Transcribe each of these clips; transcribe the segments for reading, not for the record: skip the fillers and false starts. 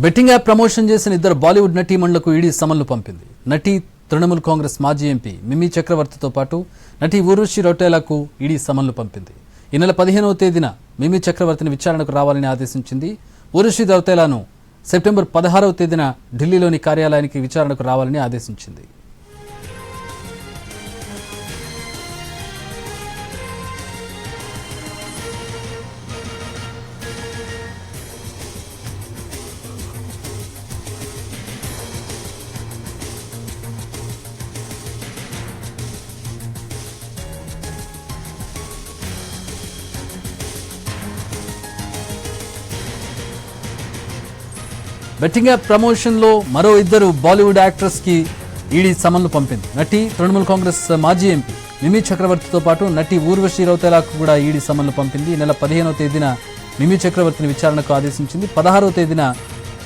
Betting app promotion చేసిన ఇద్దరు Bollywood నటీమణులకు ED సమన్లు పంపింది. నటి తృణమూల్ కాంగ్రెస్ మాజీ ఎంపీ మిమీ చక్రవర్తితో పాటు నటి ఊర్వశి రౌటేలాకు ఈడీ సమన్లు పంపింది. ఈ నెల 15వ తేదీన మిమీ చక్రవర్తిని విచారణకు రావాలని ఆదేశించింది. ఊర్వశి రౌటేలాను సెప్టెంబర్ 16వ తేదీన ఢిల్లీలోని కార్యాలయానికి విచారణకు రావాలని ఆదేశించింది. బెట్టింగ్ యాప్ ప్రమోషన్లో మరో ఇద్దరు బాలీవుడ్ యాక్ట్రెస్ కి ఈడీ సమన్లు పంపింది. నటి తృణమూల్ కాంగ్రెస్ మాజీ ఎంపీ మిమీ చక్రవర్తితో పాటు నటి ఊర్వశి రౌతేలాకు కూడా ఈడీ సమన్లు పంపింది. ఈ నెల 15వ తేదీన మిమీ చక్రవర్తిని విచారణకు ఆదేశించింది. 16వ తేదీన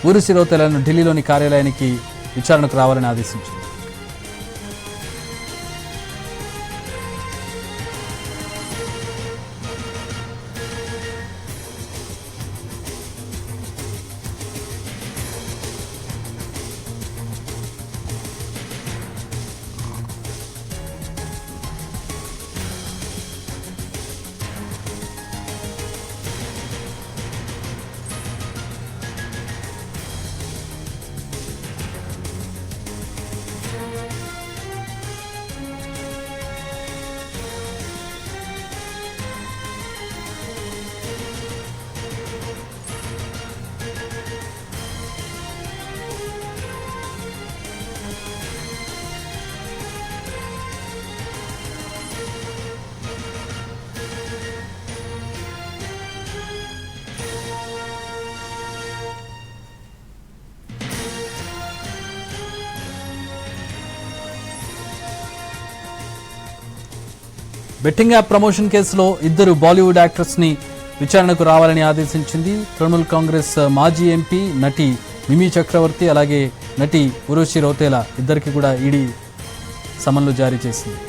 ఊర్వశి రౌతేలాను ఢిల్లీలోని కార్యాలయానికి విచారణకు రావాలని ఆదేశించింది. బెట్టింగ్ యాప్ ప్రమోషన్ కేసులో ఇద్దరు బాలీవుడ్ యాక్టర్స్ ని విచారణకు రావాలని ఆదేశించింది. తృణమూల్ కాంగ్రెస్ మాజీ ఎంపీ నటి మిమీ చక్రవర్తి అలాగే నటి ఊర్వశి రౌతేలా ఇద్దరికి కూడా ఈడీ సమన్లు జారీ చేసింది.